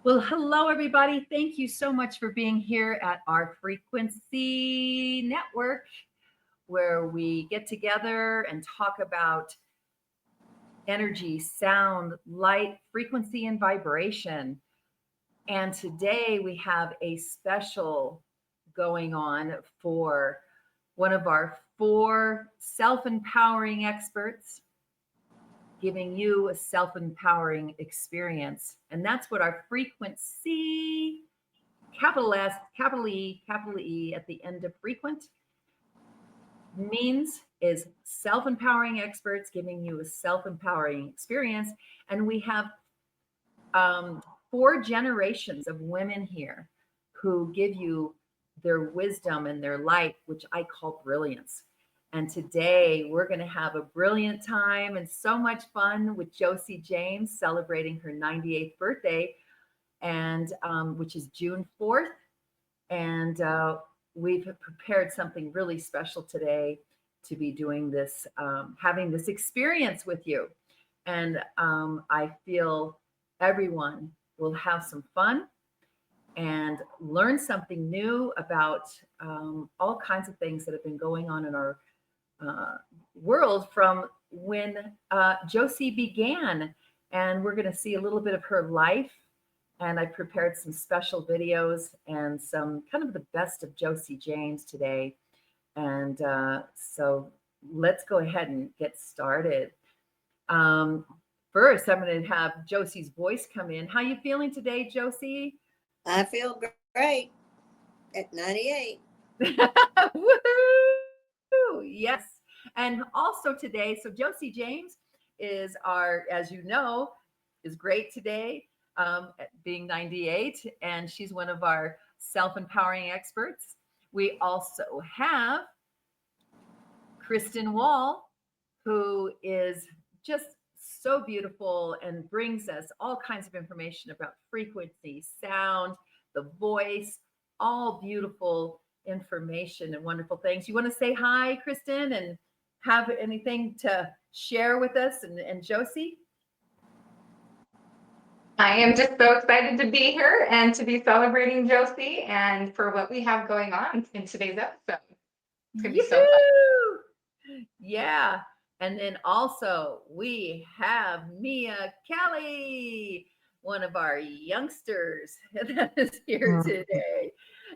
Well, hello, everybody. Thank you so much for being here at our frequency network, where we get together and talk about energy, sound, light, frequency, and vibration. And today we have a special going on for one of our four self empowering experts, giving you a self empowering experience. And that's what our frequency, capital S, capital E at the end of frequent, means is self empowering experts giving you a self empowering experience. And we have four generations of women here who give you their wisdom and their light, which I call brilliance. And today we're going to have a brilliant time and so much fun with Joci James celebrating her 98th birthday, and which is June 4th. And we've prepared something really special today to be doing this, having this experience with you. And I feel everyone will have some fun and learn something new about all kinds of things that have been going on in our world from when Joci began. And we're going to see a little bit of her life. And I prepared some special videos and some kind of the best of Joci James today. And so let's go ahead and get started. Um, First, I'm going to have Joci's voice come in. How you feeling today, Joci? I feel great at 98. Woohoo! Yes. And also today, so Joci James is our, as you know, is great today, being 98, and she's one of our self-empowering experts. We also have Kristen Wall, who is just so beautiful and brings us all kinds of information about frequency, sound, the voice, all beautiful information and wonderful things. You want to say hi, Kristen, and have anything to share with us and Joci? I am just so excited to be here and to be celebrating Joci and for what we have going on in today's episode. It's going to be so fun. Yeah. And then also we have Mia Kelly, one of our youngsters that is here today.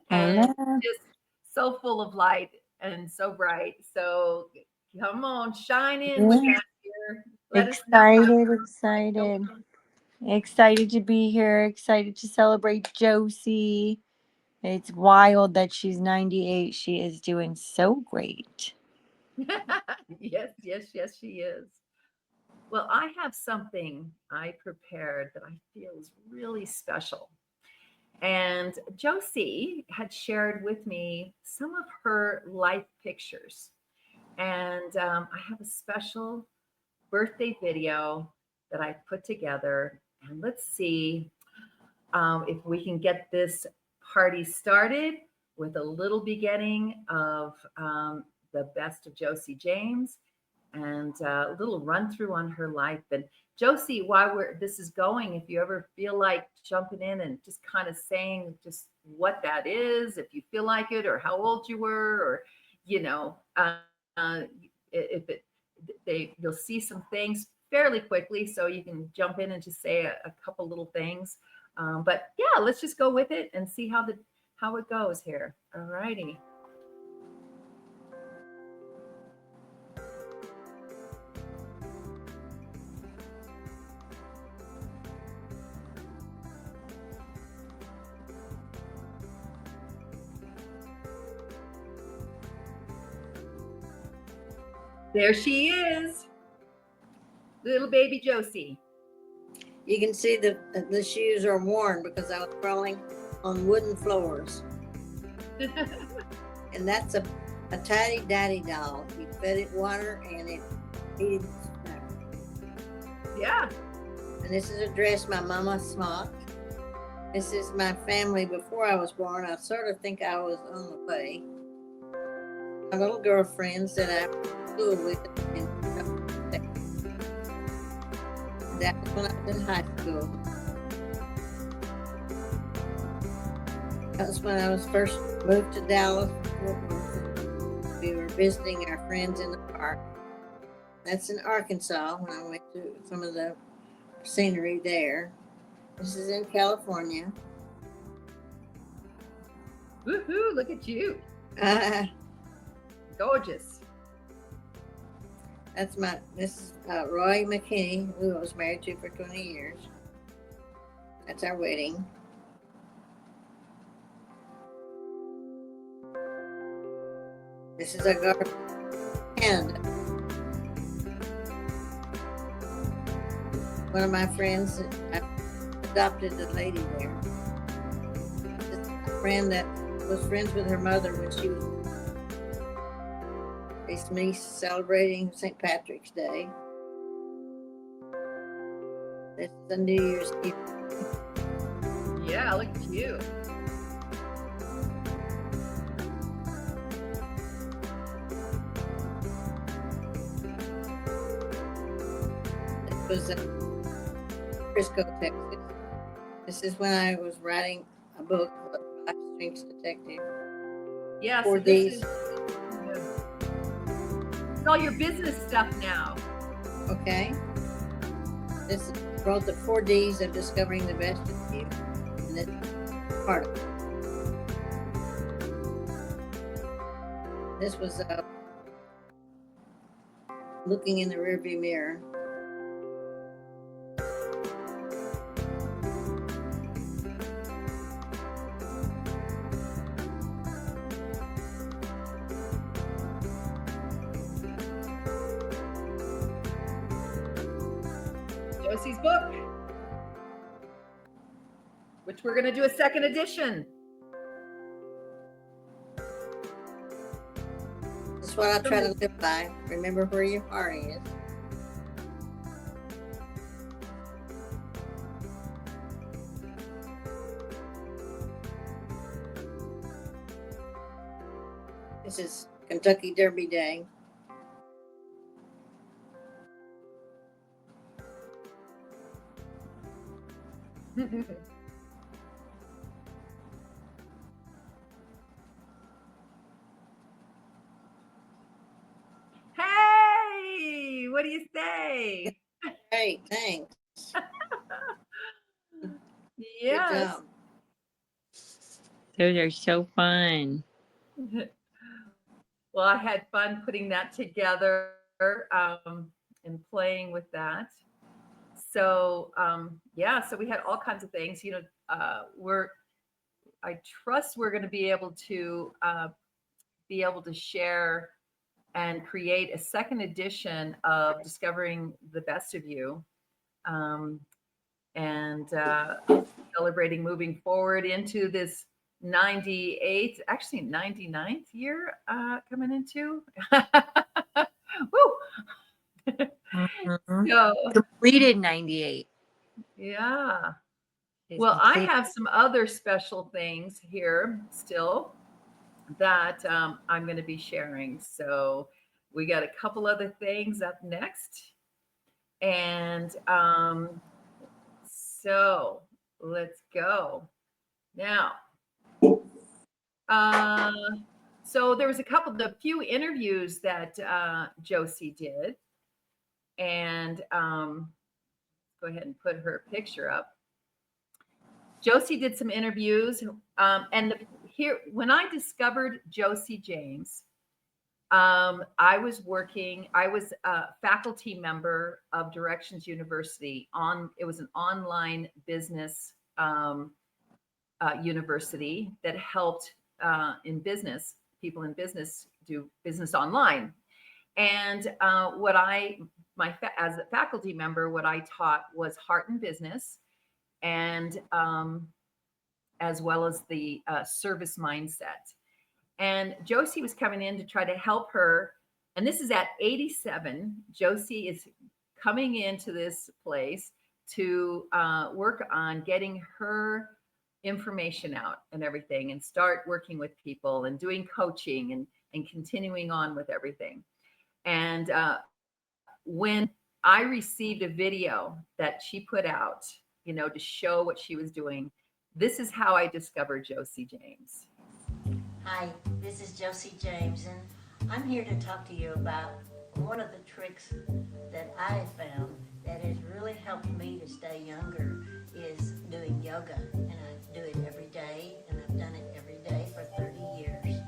And just so full of light and so bright. So come on, shine in with us here. Let us know. Excited to be here. Excited to celebrate Joci. It's wild that she's 98. She is doing so great. Yes, she is. Well, I have something I prepared that I feel is really special. And Joci had shared with me some of her life pictures. And I have a special birthday video that I put together. And let's see if we can get this party started with a little beginning of the best of Joci James and a little run through on her life. And Joci, while this is going, if you ever feel like jumping in and just kind of saying just what that is, if you feel like it, or how old you were, or you know, if you'll see some things fairly quickly, so you can jump in and just say a couple little things. But yeah, let's just go with it and see how it goes here. All righty. There she is, little baby Joci. You can see the shoes are worn because I was crawling on wooden floors. And that's a tiny daddy doll. You fed it water and it eated. Yeah. And this is a dress my mama smocked. This is my family before I was born. I sort of think I was on the way. My little girlfriends that I went to school with. That was when I was in high school. That was when I was first moved to Dallas from Fort Worth. We were visiting our friends in the park. That's in Arkansas when I went to some of the scenery there. This is in California. Woohoo! Look at you, Uh, gorgeous. this is Roy McKinney, who I was married to for 20 years. That's our wedding. This is our garden in Canada. One of my friends, I adopted a lady there. This is a friend that was friends with her mother when she was. It's me celebrating St. Patrick's Day. This is the New Year's Eve. Yeah, look at you. It was Frisco, Texas. This is when I was writing a book, Five Strings Detective. Yeah, so 4Ds. this is it's all your business stuff now. Okay. This wrote the 4Ds of discovering the best of you. And this is part of it. This was looking in the rearview mirror. Joci's book, which we're going to do a second edition. That's what I try to live by. Remember where your heart is. This is Kentucky Derby Day. Hey, what do you say? Great, thanks. Yes. Good job. Those are so fun. Well, I had fun putting that together and playing with that. So yeah, so we had all kinds of things. I trust we're going to be able to share and create a second edition of Discovering the Best of You, and celebrating moving forward into this 98th, actually 99th year coming into. Woo! Mhm. So, Completed 98. yeah. She's Well, I complete- have some other special things here still that I'm going to be sharing. So we got a couple other things up next. And so let's go. Now, so there was the few interviews that Joci did. And go ahead and put her picture up. Joci did some interviews, and here when I discovered Joci James, I was a faculty member of Directions University. It was an online business university that helped people in business do business online. And as a faculty member, what I taught was heart and business, and as well as the service mindset. And Joci was coming in to try to help her. And this is at 87. Joci is coming into this place to work on getting her information out and everything, and start working with people and doing coaching and continuing on with everything. And when I received a video that she put out, to show what she was doing, This is how I discovered Joci James. Hi, this is Joci James, and I'm here to talk to you about one of the tricks that I have found that has really helped me to stay younger is doing yoga. And I do it every day, and I've done it every day for 30 years.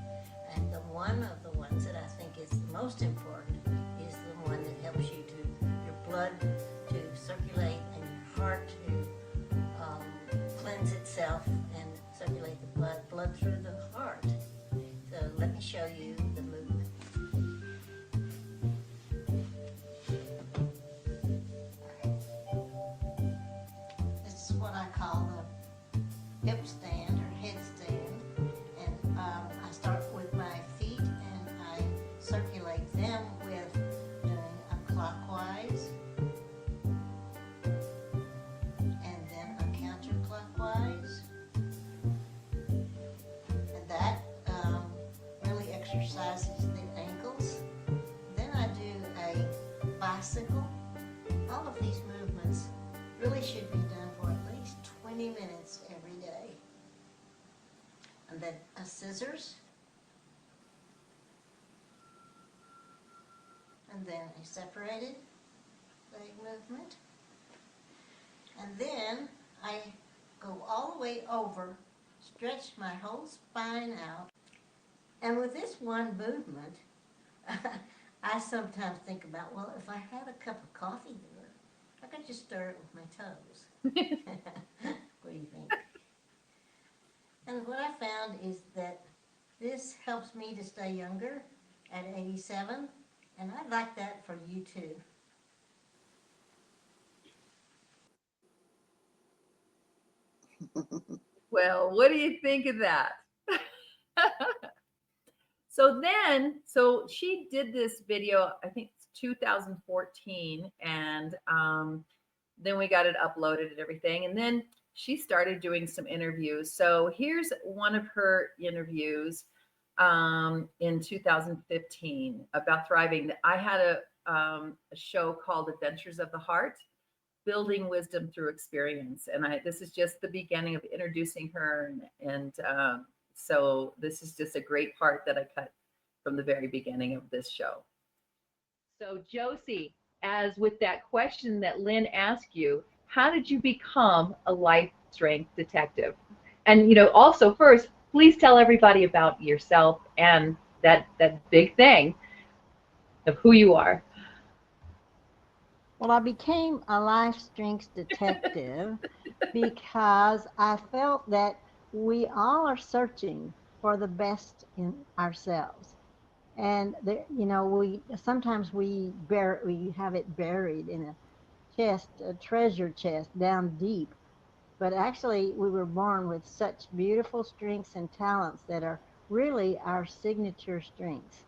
And the one of the ones that I think is the most important is the one that helps you to, your blood to circulate and your heart to cleanse itself and circulate the blood through the heart. So let me show you the movement. This is what I call the hip stand or headstand, and I start with my feet and I circulate them with doing a clockwise and then a counterclockwise, and that really exercises the ankles. Then I do a bicycle. All of these movements really should be done for at least 20 minutes every day. And then a scissors, and then a separated leg movement. And then I go all the way over, stretch my whole spine out. And with this one movement, I sometimes think about, well, if I had a cup of coffee there, I could just stir it with my toes. What do you think? And what I found is that this helps me to stay younger at 87, and I'd like that for you too. Well, what do you think of that? So she did this video, I think it's 2014, and then we got it uploaded and everything. And then she started doing some interviews. So here's one of her interviews in 2015 about thriving. I had a show called Adventures of the Heart, building wisdom through experience. And this is just the beginning of introducing her. And so this is just a great part that I cut from the very beginning of this show. So Joci, as with that question that Lynn asked you, how did you become a life strength detective? And, also first, please tell everybody about yourself and that big thing of who you are. Well, I became a life strengths detective because I felt that we all are searching for the best in ourselves. And we sometimes we have it buried in a chest, a treasure chest down deep. But actually, we were born with such beautiful strengths and talents that are really our signature strengths.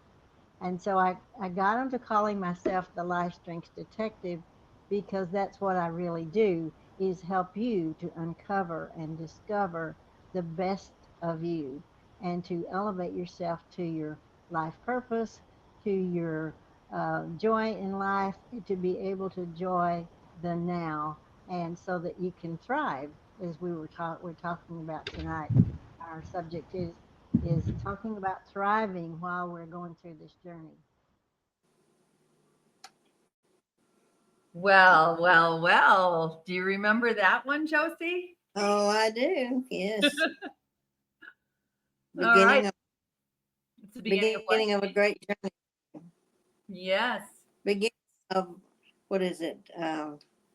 And so I got into calling myself the life strengths detective because that's what I really do, is help you to uncover and discover the best of you and to elevate yourself to your life purpose, to your joy in life, to be able to enjoy the now, and so that you can thrive, as we're talking about tonight. Our subject is talking about thriving while we're going through this journey. Well. Do you remember that one, Joci? Oh, I do. Yes. All right. It's the beginning of a great journey. Yes. Beginning of, what is it?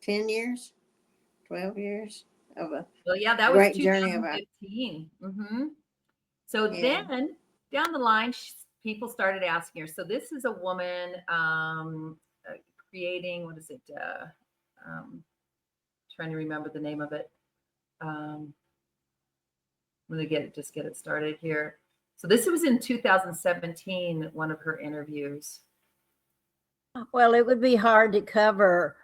10 years, 12 years of a that was great journey of 2015. So then down the line, people started asking her. So this is a woman creating, what is it? Trying to remember the name of it. I'm going to get it started here. So this was in 2017, one of her interviews. Well, it would be hard to cover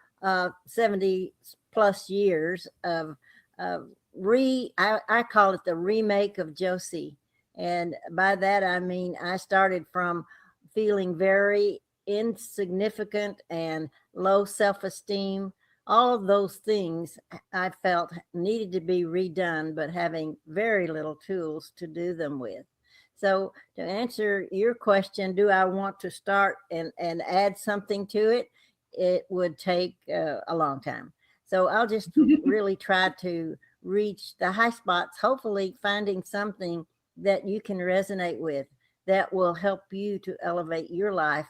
70 plus years of I call it the remake of Joci. And by that, I mean, I started from feeling very insignificant and low self-esteem, all of those things I felt needed to be redone, but having very little tools to do them with. So, to answer your question, do I want to start and add something to it? It would take a long time. So, I'll just really try to reach the high spots, hopefully, finding something that you can resonate with that will help you to elevate your life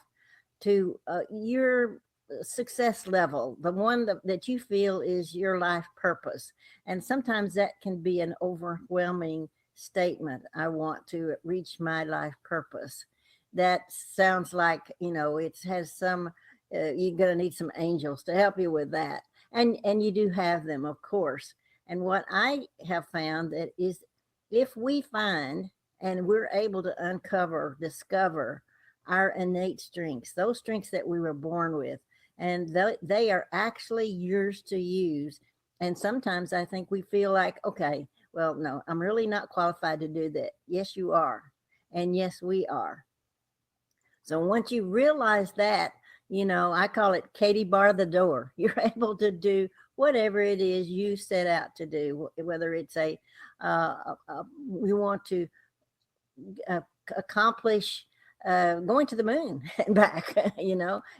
to your success level, the one that you feel is your life purpose. And sometimes that can be an overwhelming statement. I want to reach my life purpose. That sounds like, it has some, you're going to need some angels to help you with that. And you do have them, of course. And what I have found that is if we find and we're able to discover our innate strengths, those strengths that we were born with, and they are actually yours to use. And sometimes I think we feel like, okay, well, no, I'm really not qualified to do that. Yes, you are. And yes, we are. So once you realize that, I call it Katie bar the door. You're able to do whatever it is you set out to do, whether it's we want to uh, accomplish going to the moon and back.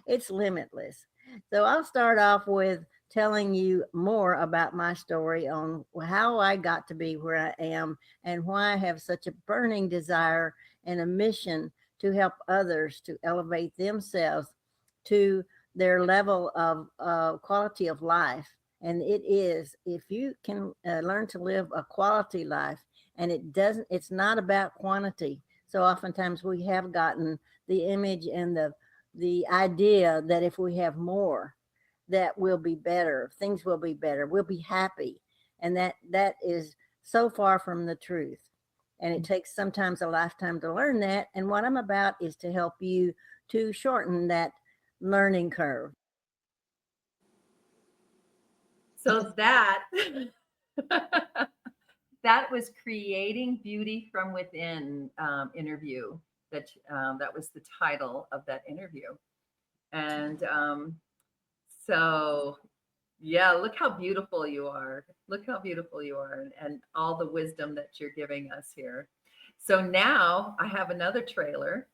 It's limitless. So I'll start off with telling you more about my story on how I got to be where I am and why I have such a burning desire and a mission to help others to elevate themselves to their level of quality of life. And it is, if you can learn to live a quality life, and it's not about quantity. So oftentimes we have gotten the image and the idea that if we have more, that will be better, things will be better, we'll be happy. And that is so far from the truth. And it takes sometimes a lifetime to learn that. And what I'm about is to help you to shorten that learning curve. So that that was Creating Beauty from Within interview. That was the title of that interview. And so, yeah, look how beautiful you are. Look how beautiful you are, and all the wisdom that you're giving us here. So now I have another trailer.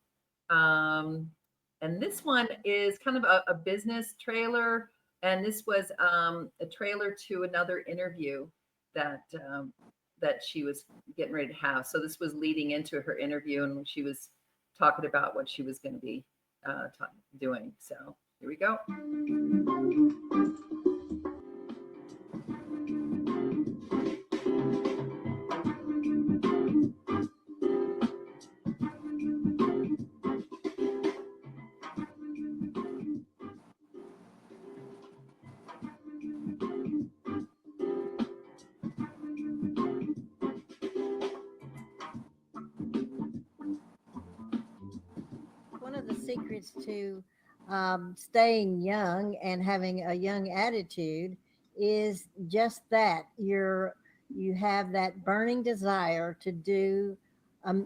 Um, and this one is kind of a business trailer. And this was a trailer to another interview that that she was getting ready to have. So this was leading into her interview, and she was talking about what she was going to be doing. So here we go. One of the secrets to staying young and having a young attitude is just that you have that burning desire to do.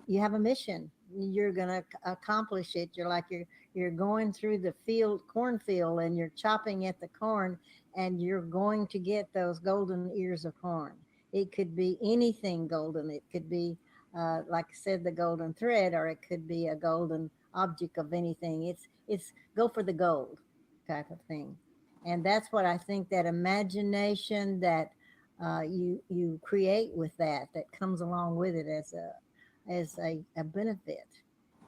You have a mission. You're going to accomplish it. You're going through the cornfield, and you're chopping at the corn, and you're going to get those golden ears of corn. It could be anything golden. It could be, like I said, the golden thread, or it could be a golden object of anything. It's go for the gold type of thing. And that's what I think, that imagination that you create with that comes along with it as a benefit.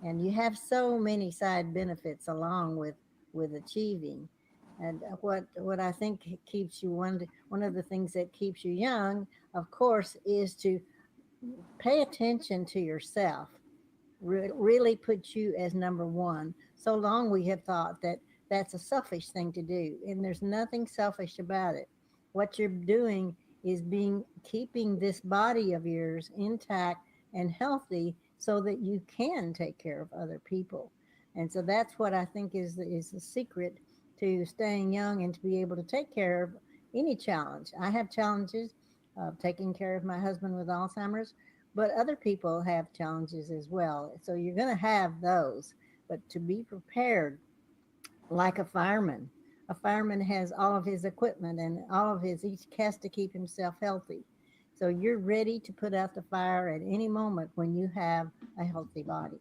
And you have so many side benefits along with achieving. And what I think keeps you, one of the things that keeps you young, of course, is to pay attention to yourself. Really put you as number one. So long we have thought that that's a selfish thing to do, and there's nothing selfish about it. What you're doing is keeping this body of yours intact and healthy so that you can take care of other people. And so that's what I think is the secret to staying young and to be able to take care of any challenge. I have challenges of taking care of my husband with Alzheimer's, but other people have challenges as well. So you're going to have those, but to be prepared, like a fireman, A fireman has all of his equipment and all of his, he has to keep himself healthy. So you're ready to put out the fire at any moment when you have a healthy body.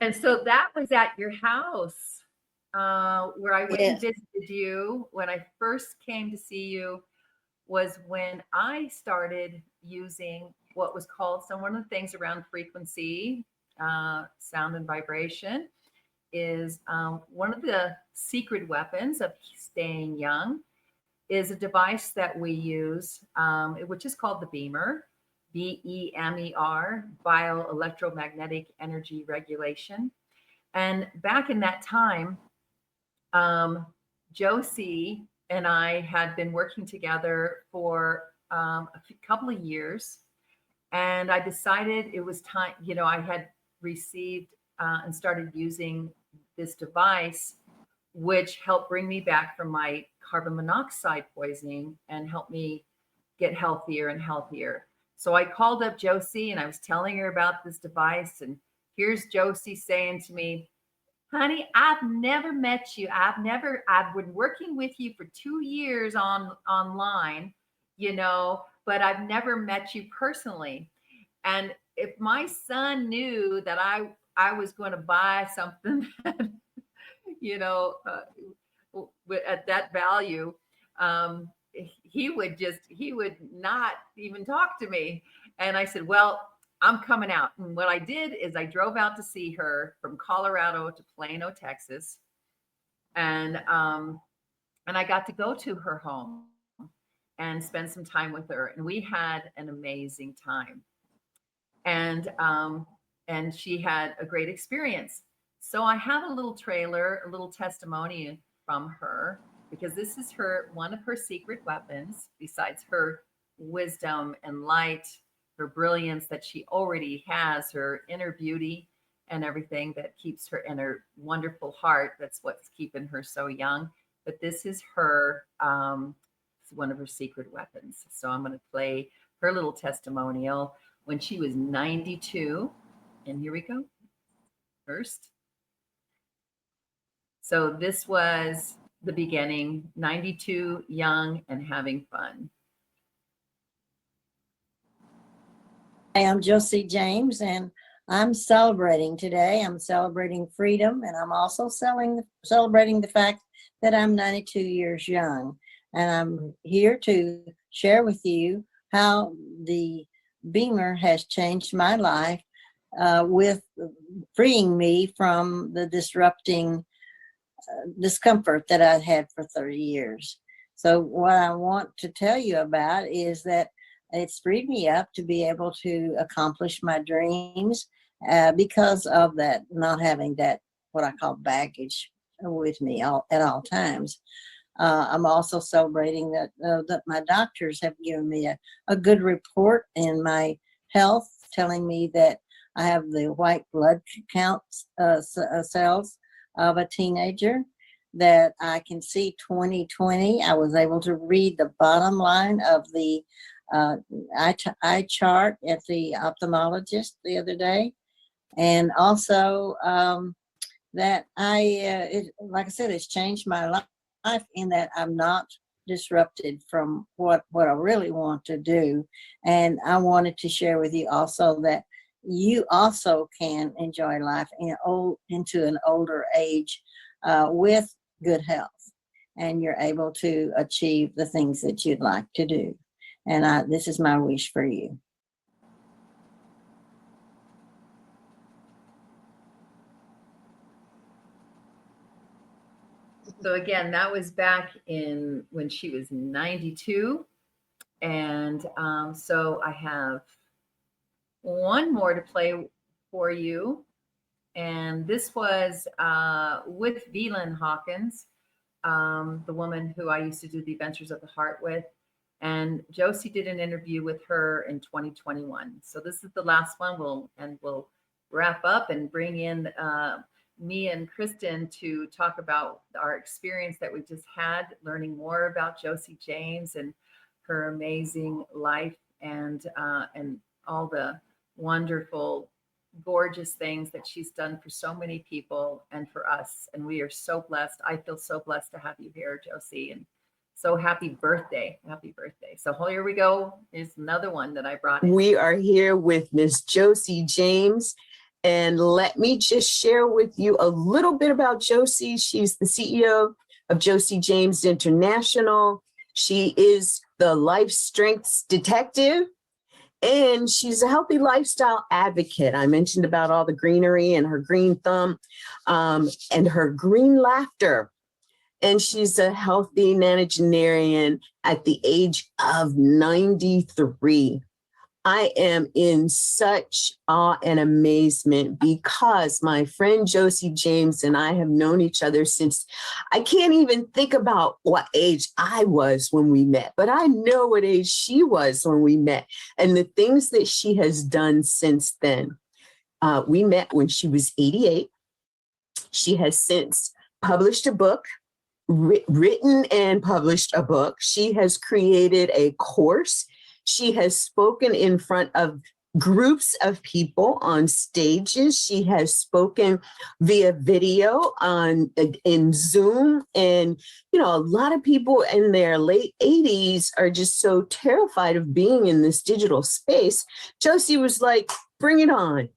And so that was at your house, where I went and Yes. visited you when I first came to see you. Was when I started using what was called, so one of the things around frequency, sound and vibration is, one of the secret weapons of staying young is a device that we use, which is called the beamer, BEMER, bioelectromagnetic energy regulation. And back in that time, um, Josie and I had been working together for couple of years, and I decided it was time. I had received and started using this device, which helped bring me back from my carbon monoxide poisoning and helped me get healthier and healthier. So I called up Josie and I was telling her about this device, and here's Josie saying to me, honey, I've never met you. I've been working with you for 2 years online, but I've never met you personally. And if my son knew that I was going to buy something that, you know, at that value, he would not even talk to me. And I said, well, I'm coming out. And what I did is I drove out to see her from Colorado to Plano, Texas. And I got to go to her home and spend some time with her. And we had an amazing time. And she had a great experience. So I have a little trailer, a little testimony from her, because this is one of her secret weapons, besides her wisdom and light, her brilliance that she already has, her inner beauty and everything that keeps her in her wonderful heart. That's what's keeping her so young. But this is one of her secret weapons. So I'm going to play her little testimonial when she was 92. And here we go. First. So this was the beginning, 92, young and having fun. Hi, I'm Joci James, and I'm celebrating today. I'm celebrating freedom, and I'm also celebrating the fact that I'm 92 years young. And I'm here to share with you how the Beamer has changed my life, with freeing me from the disrupting discomfort that I had for 30 years. So what I want to tell you about is that it's freed me up to be able to accomplish my dreams, because of that, not having that, what I call baggage with me at all times. I'm also celebrating that my doctors have given me a good report in my health, telling me that I have the white blood count cells of a teenager, that I can see 20/20. I was able to read the bottom line of the eye chart at the ophthalmologist the other day, and also that like I said, it's changed my life in that I'm not disrupted from what I really want to do. And I wanted to share with you also that you also can enjoy life into an older age, with good health, and you're able to achieve the things that you'd like to do. And this is my wish for you. So again, that was back in when she was 92. And so I have one more to play for you. And this was with Velin Hawkins, the woman who I used to do the Adventures of the Heart with. And Josie did an interview with her in 2021. So this is the last one. We'll wrap up and bring in me and Kristen to talk about our experience that we just had, learning more about Joci James and her amazing life and all the wonderful, gorgeous things that she's done for so many people and for us. And we are so blessed. I feel so blessed to have you here, Joci, and so happy birthday. Happy birthday. So here we go. Here's another one that I brought in. We are here with Miss Joci James. And let me just share with you a little bit about Joci. She's the CEO of Joci James International. She is the life strengths detective, and she's a healthy lifestyle advocate. I mentioned about all the greenery and her green thumb and her green laughter. And she's a healthy nonagenarian at the age of 93. I am in such awe and amazement because my friend Joci James and I have known each other since I can't even think about what age I was when we met, but I know what age she was when we met and the things that she has done since then. We met when she was 88. She has since published a book, written and published a book. She has created a course. She has spoken in front of groups of people on stages. She has spoken via video in Zoom. And, you know, a lot of people in their late 80s are just so terrified of being in this digital space. Joci was like, bring it on.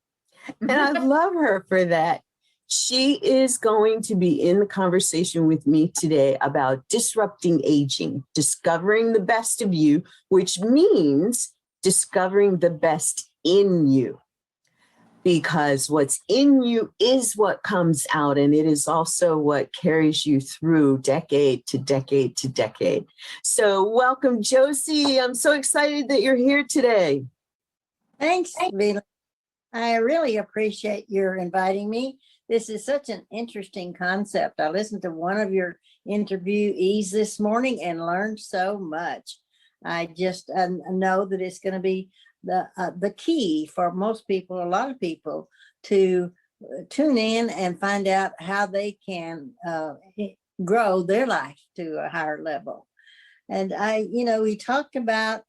And I love her for that. She is going to be in the conversation with me today about disrupting aging, discovering the best of you, which means discovering the best in you. Because what's in you is what comes out, and it is also what carries you through decade to decade to decade. So welcome, Joci. I'm so excited that you're here today. Thanks, Vila. I really appreciate your inviting me. This is such an interesting concept. I listened to one of your interviewees this morning and learned so much. I just know that it's going to be the key for most people, a lot of people, to tune in and find out how they can grow their life to a higher level. And we talked about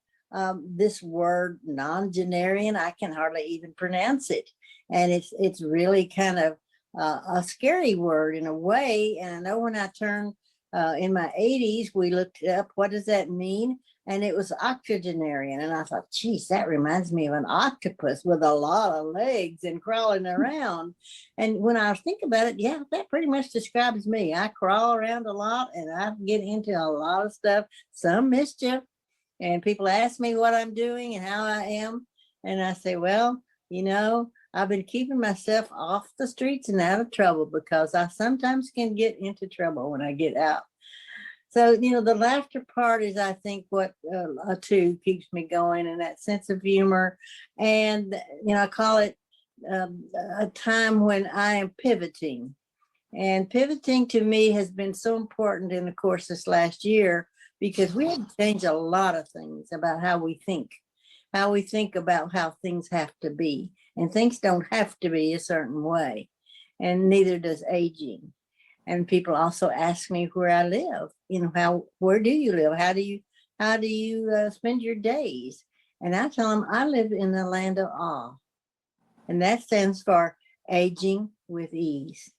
this word non-generian. I can hardly even pronounce it. And it's really kind of a scary word in a way. And I know when I turned in my 80s, we looked up, what does that mean? And it was octogenarian. And I thought, geez, that reminds me of an octopus with a lot of legs and crawling around. And when I think about it, yeah, that pretty much describes me. I crawl around a lot and I get into a lot of stuff, some mischief. And people ask me what I'm doing and how I am. And I say, well, I've been keeping myself off the streets and out of trouble because I sometimes can get into trouble when I get out. So, the laughter part is, I think, what too keeps me going, and that sense of humor. And, I call it a time when I am pivoting. And pivoting to me has been so important in the course this last year because we had to change a lot of things about how we think about how things have to be. And things don't have to be a certain way. And neither does aging. And people also ask me where I live. Where do you live? How do you spend your days? And I tell them I live in the land of awe. And that stands for aging with ease.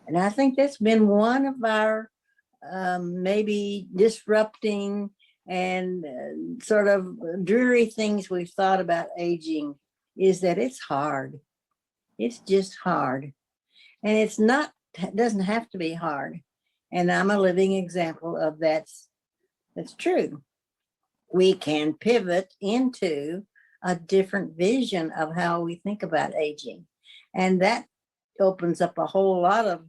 And I think that's been one of our maybe disrupting and sort of dreary things we've thought about aging is that it's hard. It's just hard. And it doesn't have to be hard. And I'm a living example of that's true. We can pivot into a different vision of how we think about aging. And that opens up a whole lot of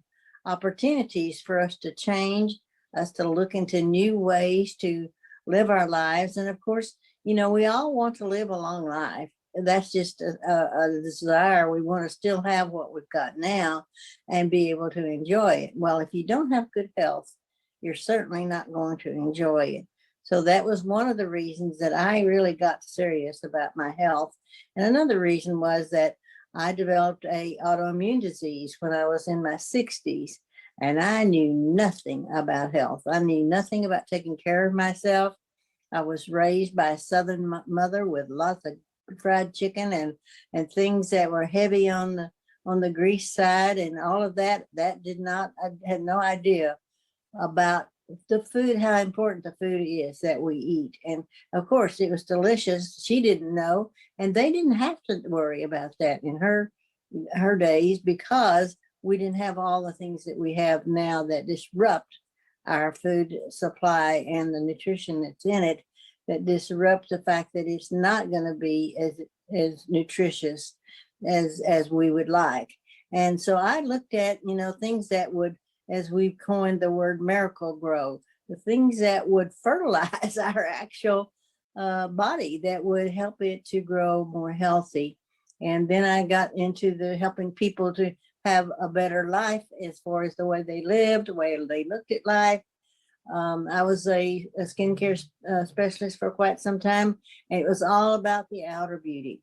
opportunities for us to change, us to look into new ways to live our lives. And of course, we all want to live a long life. That's just a desire. We want to still have what we've got now and be able to enjoy it. Well, if you don't have good health, you're certainly not going to enjoy it. So that was one of the reasons that I really got serious about my health. And another reason was that I developed a autoimmune disease when I was in my 60s, and I knew nothing about health. I knew nothing about taking care of myself. I was raised by a Southern mother with lots of fried chicken and things that were heavy on the grease side and all of that. That did not. I had no idea about the food, how important the food is that we eat. And of course, it was delicious. She didn't know, and they didn't have to worry about that in her days because we didn't have all the things that we have now that disrupt our food supply and the nutrition that's in it, that disrupts the fact that it's not going to be as nutritious as we would like. And so I looked at, things that would, as we've coined the word, miracle grow, the things that would fertilize our actual body, that would help it to grow more healthy. And then I got into the helping people to have a better life as far as the way they lived, the way they looked at life. I was a skincare specialist for quite some time, and it was all about the outer beauty.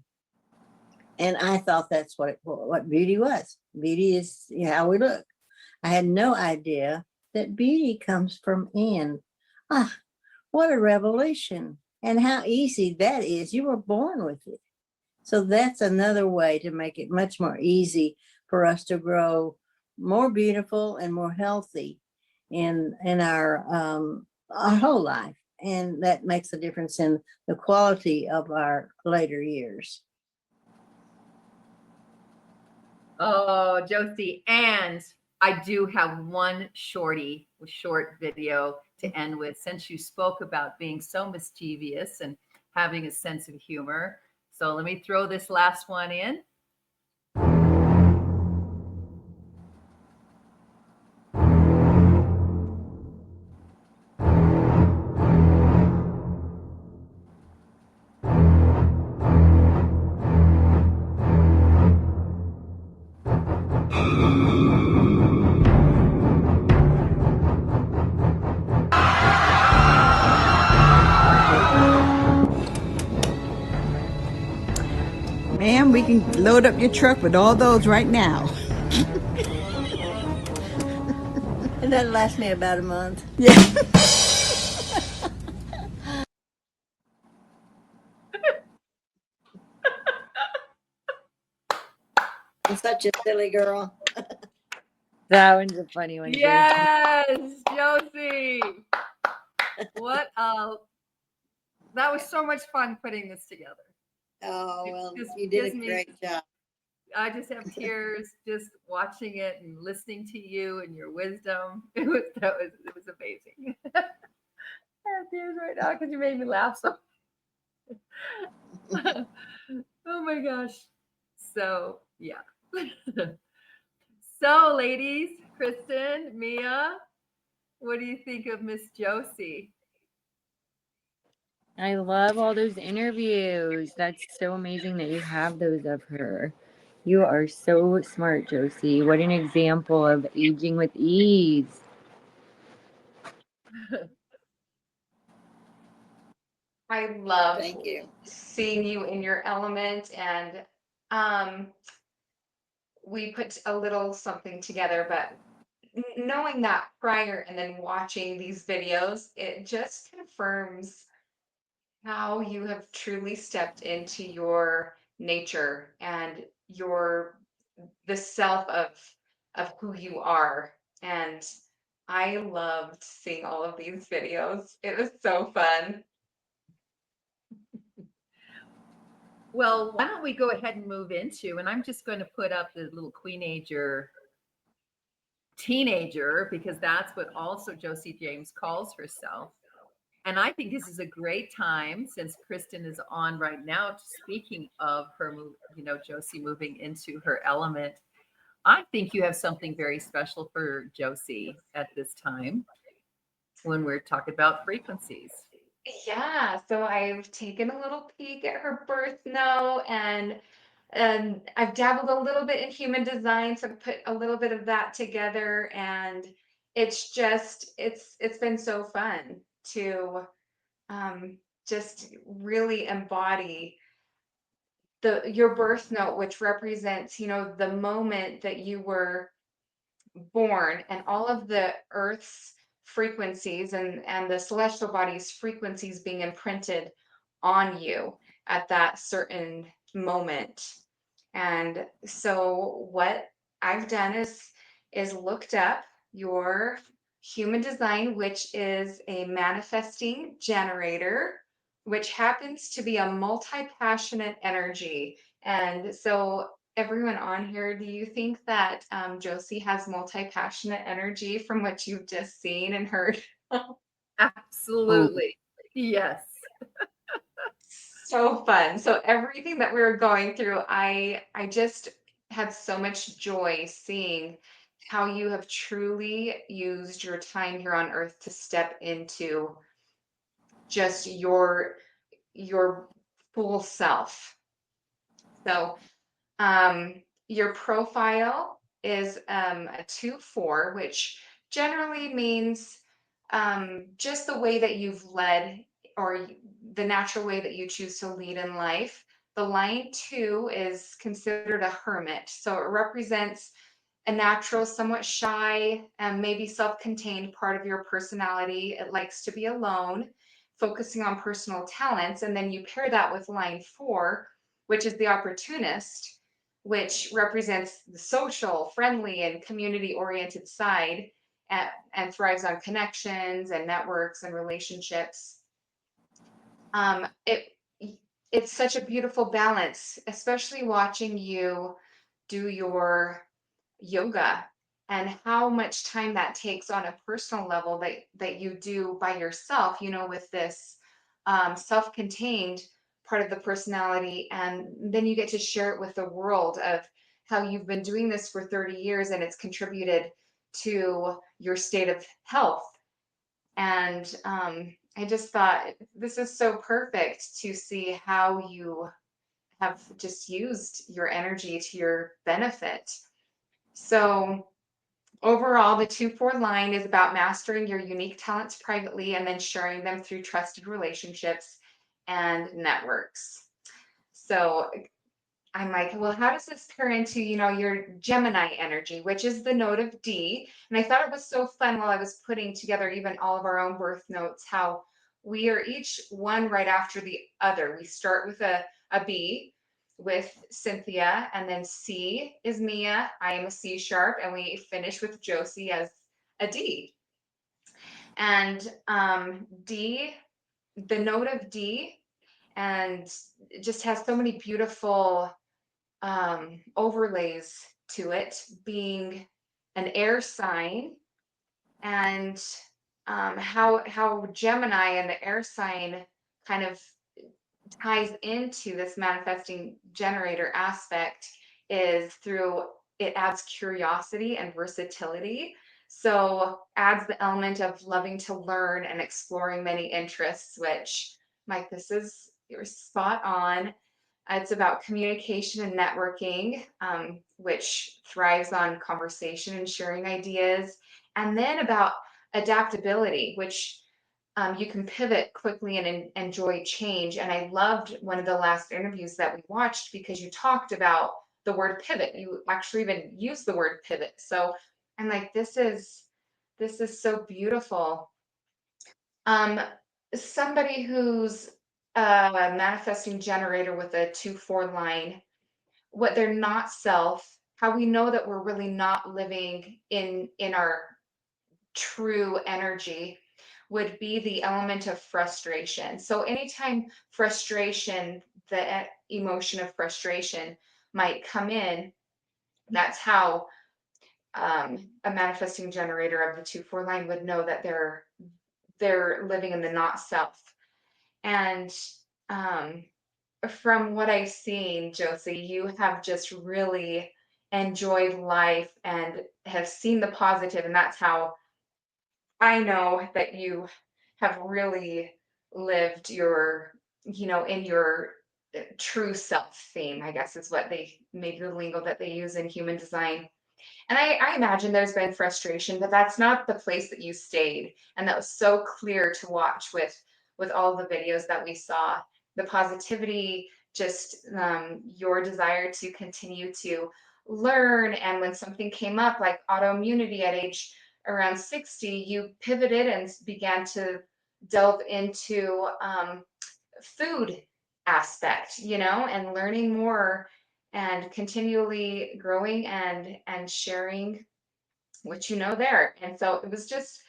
And I thought that's what beauty was. Beauty is how we look. I had no idea that beauty comes from in. Ah, what a revelation. And how easy that is. You were born with it. So that's another way to make it much more easy for us to grow more beautiful and more healthy in our whole life. And that makes a difference in the quality of our later years. Oh, Joci, and I do have one short video to end with, since you spoke about being so mischievous and having a sense of humor. So let me throw this last one in. Ma'am, we can load up your truck with all those right now. And that lasts me about a month. Yeah. I'm such a silly girl. That one's a funny one. Josie. Yes, Joci. What that was so much fun putting this together. Oh, well, It just you did a gives me- great job. I just have tears just watching it and listening to you and your wisdom. It was amazing. I have tears right now because you made me laugh so. Oh my gosh. So yeah. So ladies, Kristen, Mia, what do you think of Miss Joci? I love all those interviews. That's so amazing that you have those of her. You are so smart, Joci. What an example of aging with ease. I love Thank you. seeing you in your element, and um, we put a little something together, but knowing that prior and then watching these videos, it just confirms how you have truly stepped into your nature and the self of who you are. And I loved seeing all of these videos. It was so fun. Well, why don't we go ahead and move into, and I'm just going to put up the little teenager, because that's what also Joci James calls herself. And I think this is a great time, since Kristen is on right now, speaking of her, Joci moving into her element. I think you have something very special for Joci at this time when we're talking about frequencies. Yeah, so I've taken a little peek at her birth note, and I've dabbled a little bit in human design, so I've put a little bit of that together, and it's been so fun to just really embody your birth note, which represents, you know, the moment that you were born, and all of the Earth's frequencies and the celestial body's frequencies being imprinted on you at that certain moment. And so what I've done is looked up your human design, which is a manifesting generator, which happens to be a multi-passionate energy. And so everyone on here, do you think that Joci has multi-passionate energy from what you've just seen and heard? Absolutely. Yes. So fun. So everything that we were going through, I just had so much joy seeing how you have truly used your time here on earth to step into just your full self. So your profile is a 2-4, which generally means just the way that you've led, or the natural way that you choose to lead in life. The line 2 is considered a hermit. So it represents a natural, somewhat shy, and maybe self contained part of your personality. It likes to be alone, focusing on personal talents. And then you pair that with line 4, which is the opportunist, which represents the social, friendly, and community oriented side, and thrives on connections and networks and relationships. It it's such a beautiful balance, especially watching you do your yoga and how much time that takes on a personal level that you do by yourself, you know, with this self-contained part of the personality, and then you get to share it with the world of how you've been doing this for 30 years and it's contributed to your state of health. And I just thought this is so perfect to see how you have just used your energy to your benefit. So overall, the 2-4 line is about mastering your unique talents privately and then sharing them through trusted relationships and networks. So I'm like, well, how does this pair into, you know, your Gemini energy, which is the note of D? And I thought it was so fun while I was putting together even all of our own birth notes, how we are each one right after the other. We start with a B with Cynthia, and then C is Mia. I am a C sharp, and we finish with Joci as a D. And D, the note of D, and it just has so many beautiful overlays to it, being an air sign, and how Gemini and the air sign kind of ties into this manifesting generator aspect is through it adds curiosity and versatility. So adds the element of loving to learn and exploring many interests, which, Mike, this is, you're spot on. It's about communication and networking, which thrives on conversation and sharing ideas. And then about adaptability, which you can pivot quickly and enjoy change. And I loved one of the last interviews that we watched because you talked about the word pivot. You actually even used the word pivot. So I'm like, this is so beautiful. Um, Somebody who's a manifesting generator with a 2-4 line, what they're not self, how we know that we're really not living in our true energy would be the element of frustration. So anytime frustration, the emotion of frustration might come in, that's how a manifesting generator of the 2-4 line would know that they're living in the not self. And um, from what I've seen, Joci, you have just really enjoyed life and have seen the positive, and that's how I know that you have really lived your, you know, in your true self theme, I guess is what they, maybe the lingo that they use in human design. And I imagine there's been frustration, but that's not the place that you stayed. And that was so clear to watch with all the videos that we saw. The positivity just your desire to continue to learn. And when something came up like autoimmunity at age around 60, you pivoted and began to delve into food aspect, and learning more and continually growing and sharing what there. And so it was just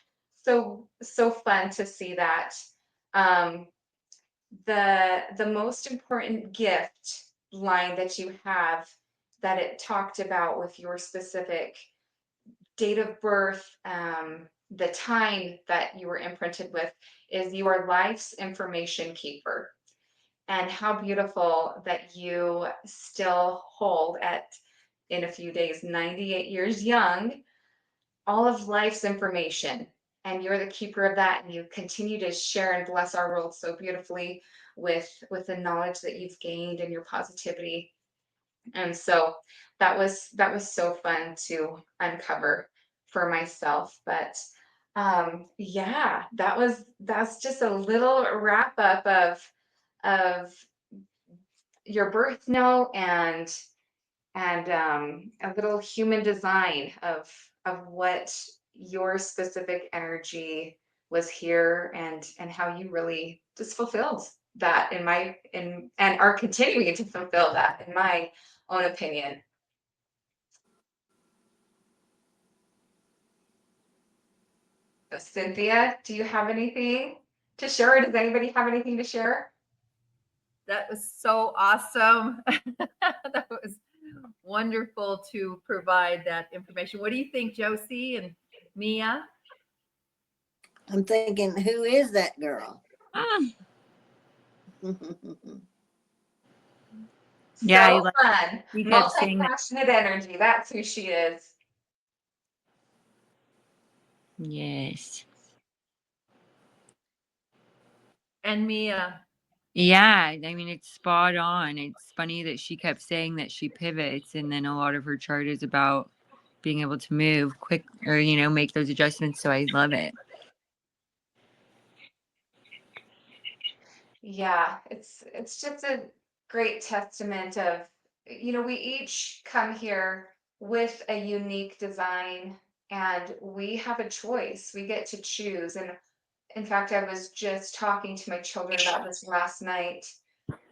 so fun to see that. Um, the most important gift line that you have, that it talked about with your specific date of birth, the time that you were imprinted with, is you are life's information keeper. And how beautiful that you still hold, at in a few days, 98 years young, all of life's information. And you're the keeper of that, and you continue to share and bless our world so beautifully with the knowledge that you've gained and your positivity. And so that was so fun to uncover for myself. But yeah, that's just a little wrap up of your birth note, and a little human design of what your specific energy was here, and how you really just fulfilled that and are continuing to fulfill that, in my own opinion. So, Cynthia, do you have anything to share, or does anybody have anything to share? That was so awesome. That was wonderful to provide that information. What do you think, Joci and Mia? I'm thinking, who is that girl? Yeah, So fun. he kept saying that. Multi-passionate energy. That's who she is. Yes. And Mia. Yeah, I mean, it's spot on. It's funny that she kept saying that she pivots, and then a lot of her chart is about being able to move quick, or make those adjustments. So I love it. Yeah, it's just a great testament of, we each come here with a unique design, and we have a choice. We get to choose. And in fact, I was just talking to my children about this last night,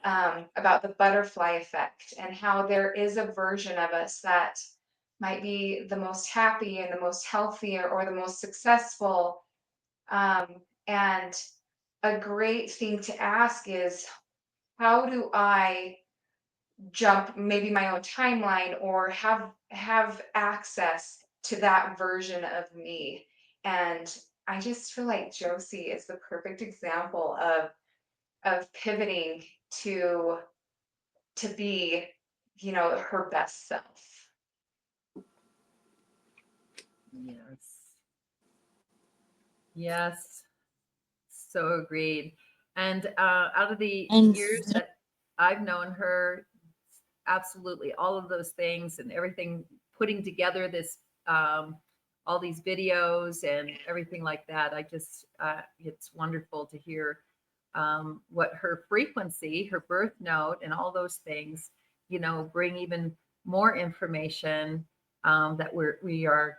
about the butterfly effect, and how there is a version of us that might be the most happy and the most healthy, or the most successful. And a great thing to ask is, how do I jump maybe my own timeline, or have access to that version of me? And I just feel like Joci is the perfect example of pivoting to be, her best self. Yes. Yes. So agreed. And out of the And years that I've known her, absolutely all of those things and everything, putting together this, all these videos and everything like that. I just, it's wonderful to hear what her frequency, her birth note, and all those things, bring even more information, that we are,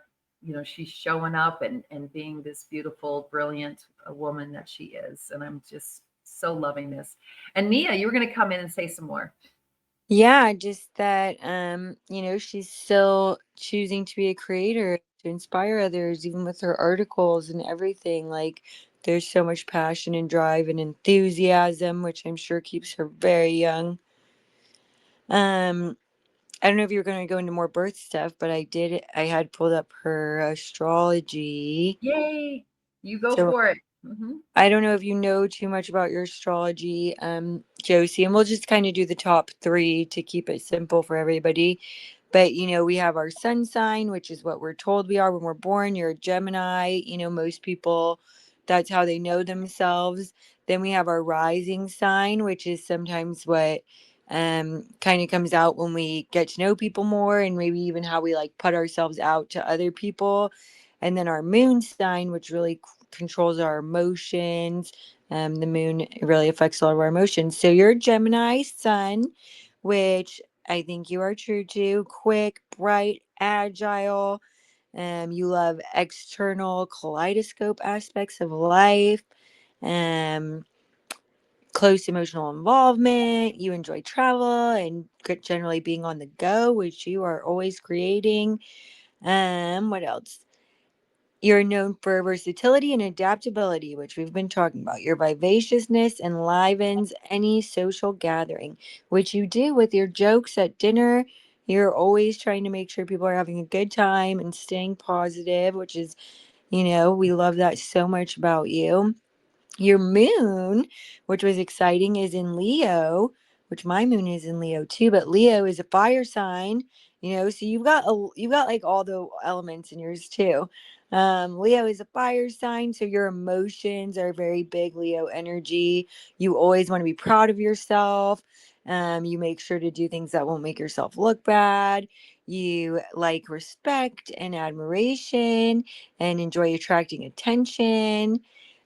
she's showing up and being this beautiful, brilliant woman that she is. And I'm just so loving this. And Mia, you were going to come in and say some more. yeah, just that, she's still choosing to be a creator, to inspire others, even with her articles and everything. Like, there's so much passion and drive and enthusiasm, which I'm sure keeps her very young. I don't know if you were going to go into more birth stuff, but I had pulled up her astrology. Yay! You go So for it. Mm-hmm. I don't know if you know too much about your astrology, Joci, and we'll just kind of do the top 3 to keep it simple for everybody. But, we have our sun sign, which is what we're told we are when we're born. You're a Gemini. Most people, that's how they know themselves. Then we have our rising sign, which is sometimes what kind of comes out when we get to know people more, and maybe even how we like put ourselves out to other people. And then our moon sign, which really controls our emotions. The moon really affects a lot of our emotions. So you're a Gemini sun, which I think you are true to. Quick, bright, agile. You love external kaleidoscope aspects of life. Um, Close emotional involvement. You enjoy travel and generally being on the go, which you are always creating. What else? You're known for versatility and adaptability, which we've been talking about. Your vivaciousness enlivens any social gathering, which you do with your jokes at dinner. You're always trying to make sure people are having a good time and staying positive, which is, we love that so much about you. Your moon, which was exciting, is in Leo, which my moon is in Leo too, but Leo is a fire sign, so you've got like all the elements in yours too. Leo is a fire sign, so your emotions are very big Leo energy. You always want to be proud of yourself. You make sure to do things that won't make yourself look bad. You like respect and admiration and enjoy attracting attention.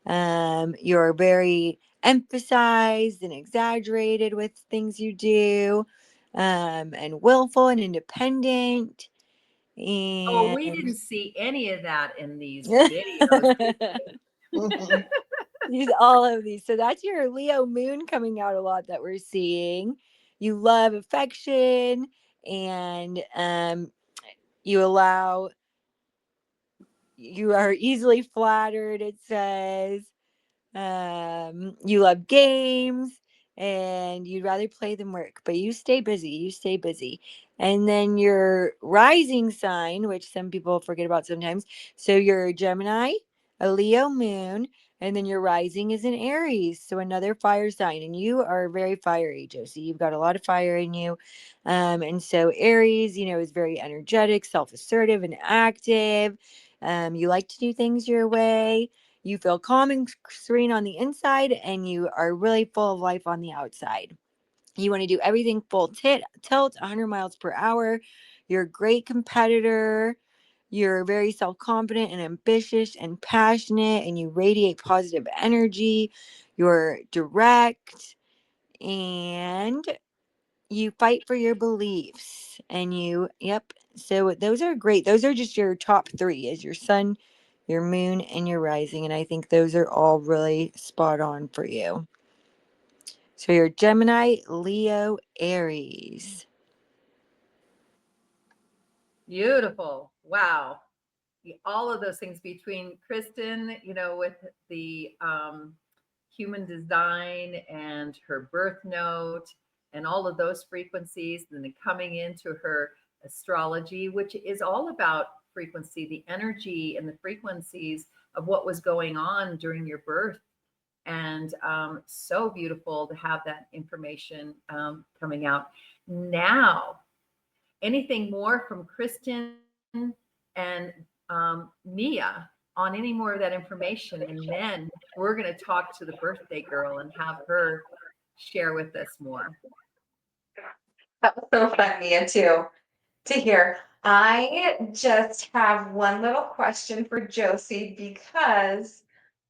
You're very emphasized and exaggerated with things you do, and willful and independent. Oh, we And didn't see any of that in these videos. use all of these. So that's your Leo moon coming out a lot that we're seeing. You love affection and you allow, you are easily flattered, it says. You love games and you'd rather play than work, but you stay busy. You stay busy. And then your rising sign, which some people forget about sometimes. So you're a Gemini, a Leo moon, and then your rising is in Aries. So another fire sign. And you are very fiery, Josie. You've got a lot of fire in you. And so Aries, is very energetic, self assertive, and active. You like to do things your way. You feel calm and serene on the inside, and you are really full of life on the outside. You want to do everything full tilt, 100 miles per hour. You're a great competitor. You're very self confident and ambitious and passionate, and you radiate positive energy. You're direct, and you fight for your beliefs. And yep. So those are great. Those are just your top three: is your sun, your moon, and your rising. And I think those are all really spot on for you. So you're Gemini, Leo, Aries. Beautiful. Wow. All of those things between Kristen, with the human design and her birth note and all of those frequencies, and then coming into her astrology, which is all about frequency, the energy and the frequencies of what was going on during your birth. And so beautiful to have that information coming out now. Anything more from Kristen and Mia on any more of that information? And then we're going to talk to the birthday girl and have her share with us more. That was so fun, Mia, too, to hear. I just have one little question for Josie because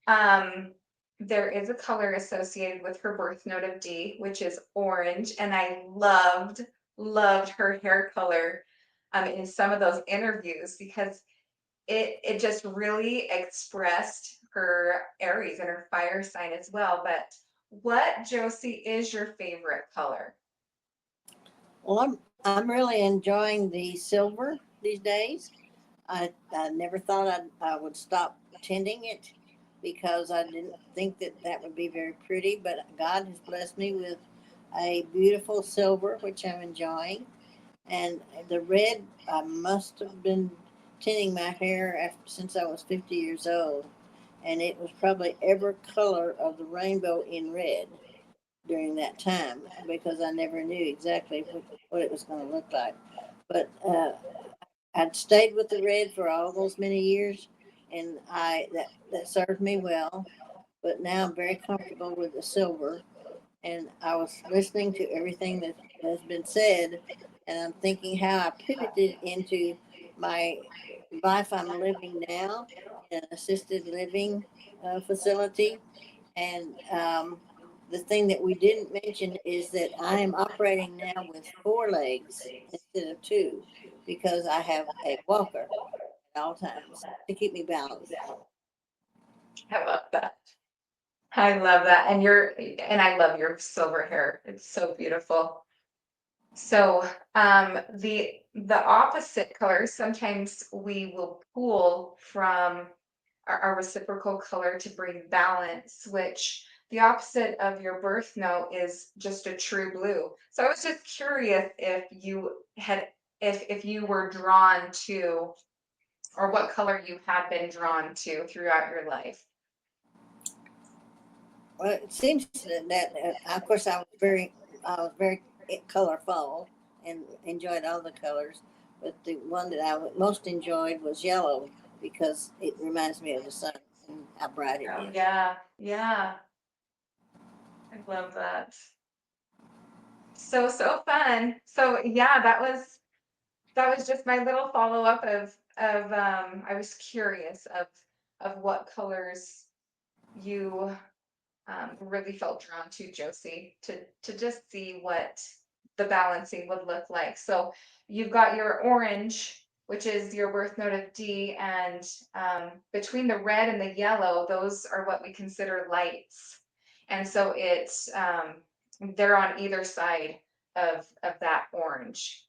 um, there is a color associated with her birth note of D, which is orange, and I loved her hair color in some of those interviews because it just really expressed her Aries and her fire sign as well. But what, Josie, is your favorite color? Well, I'm really enjoying the silver these days. I never thought I would stop tending it because I didn't think that would be very pretty, but God has blessed me with a beautiful silver, which I'm enjoying. And the red, I must have been tinting my hair since I was 50 years old. And it was probably every color of the rainbow in red during that time because I never knew exactly what it was going to look like. But I'd stayed with the red for all those many years, and that served me well. But now I'm very comfortable with the silver, and I was listening to everything that has been said, and I'm thinking how I pivoted into my life I'm living now, in an assisted living facility. And the thing that we didn't mention is that I am operating now with 4 legs instead of 2 because I have a walker at all times to keep me balanced. I love that. I love that. And I love your silver hair. It's so beautiful. So, the opposite color, sometimes we will pull from our reciprocal color to bring balance, which the opposite of your birth note is just a true blue. So I was just curious if you had, if you were drawn to, or what color you had been drawn to throughout your life. Well, it seems that of course, I was very colorful and enjoyed all the colors. But the one that I most enjoyed was yellow because it reminds me of the sun and how bright it Oh, is. yeah, yeah. I love that. So fun. So yeah, that was just my little follow-up of I was curious of what colors you really felt drawn to, Josie, to just see what the balancing would look like. So you've got your orange, which is your birth note of D, and between the red and the yellow, those are what we consider lights. And so it's they're on either side of that orange.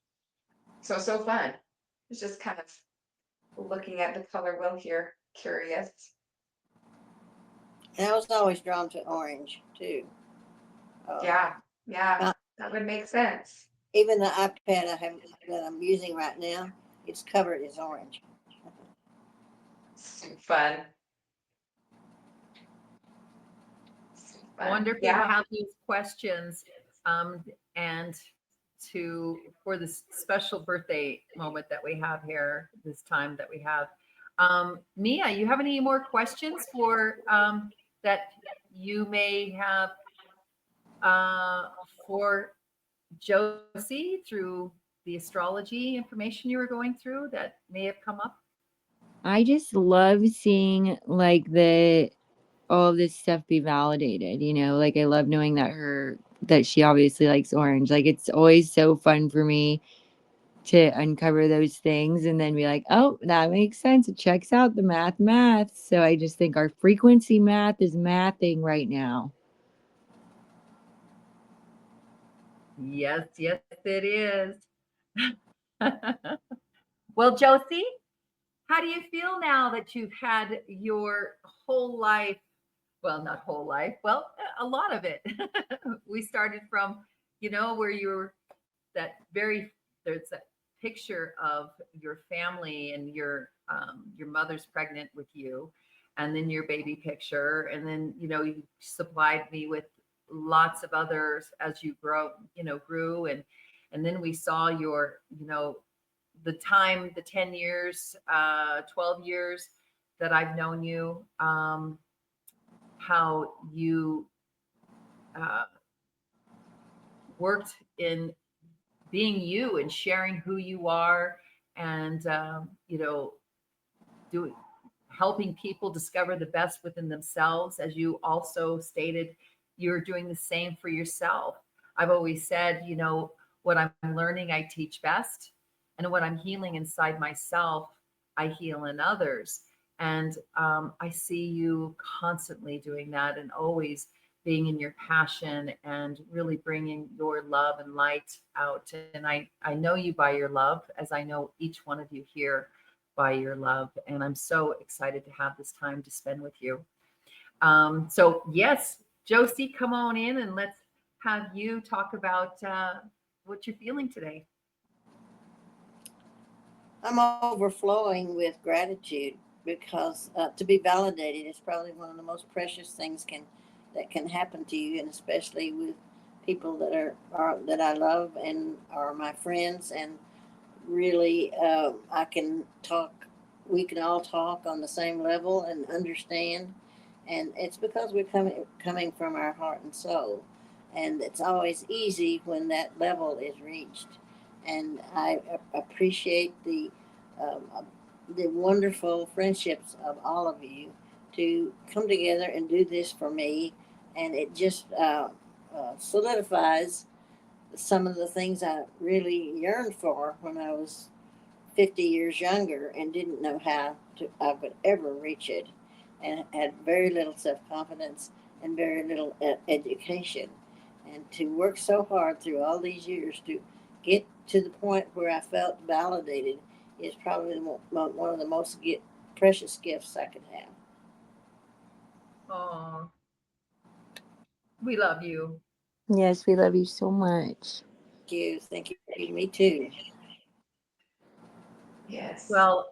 So fun. It's just kind of looking at the color wheel here, curious. And I was always drawn to orange too. Yeah, yeah, Uh, that would make sense. Even the iPad I have that I'm using right now, it's covered is orange. So fun. So fun. Wonderful to Yeah. have these questions, and for this special birthday moment that we have here, this time that we have. Mia, you have any more questions for that you may have uh, for Josie through the astrology information you were going through that may have come up? I just love seeing like all of this stuff be validated, like I love knowing that she obviously likes orange. Like it's always so fun for me to uncover those things and then be like, oh, that makes sense. It checks out the math. So I just think our frequency math is mathing right now. Yes, yes, it is. Well, Josie, how do you feel now that you've had your whole life? Well, not whole life. Well, a lot of it. We started from, where you're there's that picture of your family and your mother's pregnant with you, and then your baby picture, and then you supplied me with lots of others as you grew, and then we saw your the 10 years, 12 years that I've known you, how you uh, worked in being you and sharing who you are, and doing helping people discover the best within themselves. As you also stated, you're doing the same for yourself. I've always said, what I'm learning I teach best, and what I'm healing inside myself I heal in others. And I see you constantly doing that, and always being in your passion and really bringing your love and light out. And I know you by your love, as I know each one of you here by your love. And I'm so excited to have this time to spend with you. So, yes, Josie, come on in and let's have you talk about what you're feeling today. I'm overflowing with gratitude because to be validated is probably one of the most precious things that can happen to you, and especially with people are that I love and are my friends. And really, I can talk. We can all talk on the same level and understand, and it's because we're coming from our heart and soul, and it's always easy when that level is reached. And I appreciate the um, the wonderful friendships of all of you to come together and do this for me. And it just solidifies some of the things I really yearned for when I was 50 years younger and didn't know how I would ever reach it, and had very little self confidence and very little education. And to work so hard through all these years to get to the point where I felt validated is probably one of the most precious gifts I could have. Oh, we love you. Yes, we love you so much. Thank you. Thank you. Me too. Yes. Well,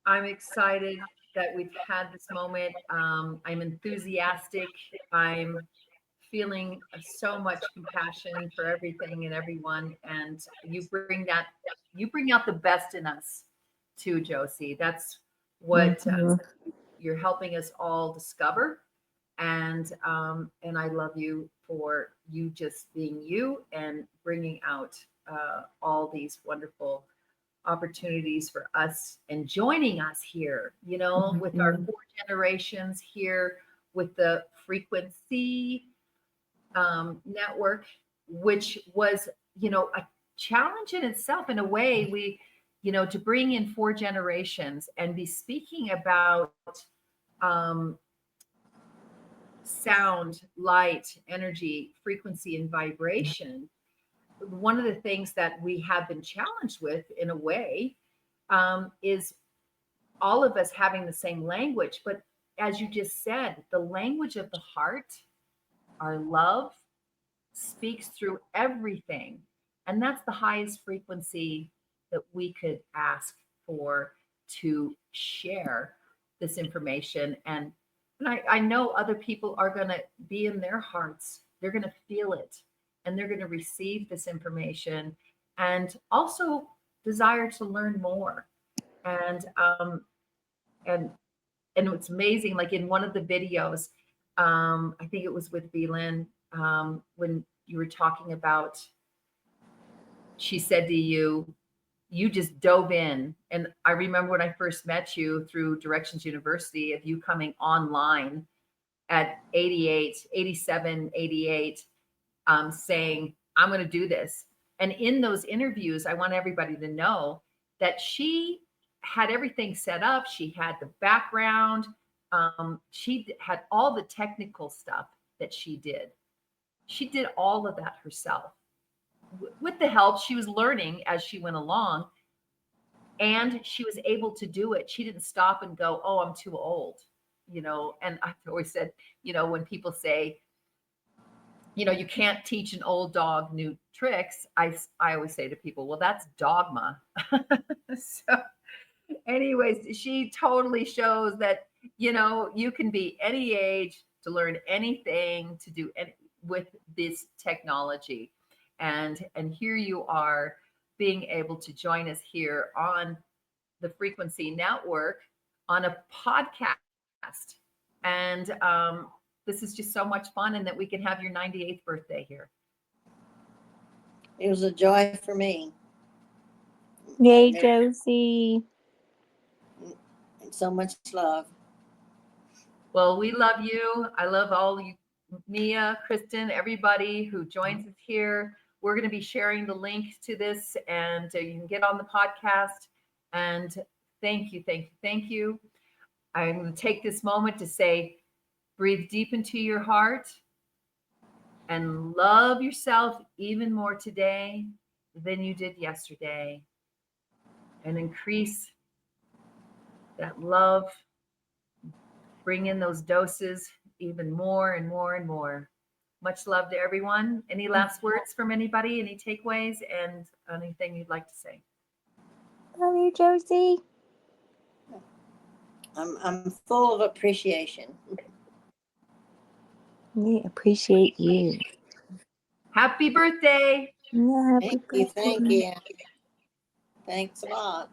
I'm excited that we've had this moment. I'm enthusiastic. I'm feeling so much compassion for everything and everyone. And you bring out the best in us too, Josie. That's what Mhm. you're helping us all discover. And I love you for you just being you and bringing out all these wonderful opportunities for us and joining us here, with our Mhm. 4 generations here with the frequency network, which was, a challenge in itself in a way. To bring in 4 generations and be speaking about um, sound, light, energy, frequency, and vibration. One of the things that we have been challenged with in a way is all of us having the same language. But as you just said, the language of the heart, our love, speaks through everything. And that's the highest frequency that we could ask for to share this information. And I know other people are going to be in their hearts, they're going to feel it, and they're going to receive this information and also desire to learn more. And, and, and it's amazing, like in one of the videos, I think it was with Belin, when you were talking about, she said to you, you just dove in. And I remember when I first met you through Directions University, of you coming online at 88, 87, 88, saying, I'm going to do this. And in those interviews, I want everybody to know that she had everything set up. She had the background. She had all the technical stuff that she did. She did all of that herself. With the help, she was learning as she went along, and she was able to do it. She didn't stop and go, oh, I'm too old. And I've always said, when people say, you can't teach an old dog new tricks, I always say to people, well, that's dogma. So anyways, she totally shows that, you can be any age to learn anything, to do any, with this technology. And here you are, being able to join us here on the Frequency Network on a podcast. And this is just so much fun, and that we can have your 98th birthday here. It was a joy for me. Yay, Josie. And so much love. Well, we love you. I love all you, Mia, Kristen, everybody who joins us here. We're going to be sharing the link to this, and you can get on the podcast. And thank you, thank you, thank you. I'm going to take this moment to say, breathe deep into your heart and love yourself even more today than you did yesterday. And increase that love. Bring in those doses even more and more and more. Much love to everyone. Any last words from anybody? Any takeaways and anything you'd like to say? Love you, Josie. I'm full of appreciation. We appreciate you. Happy birthday. Yeah, happy Thank you. birthday. Thank you. Thanks a lot.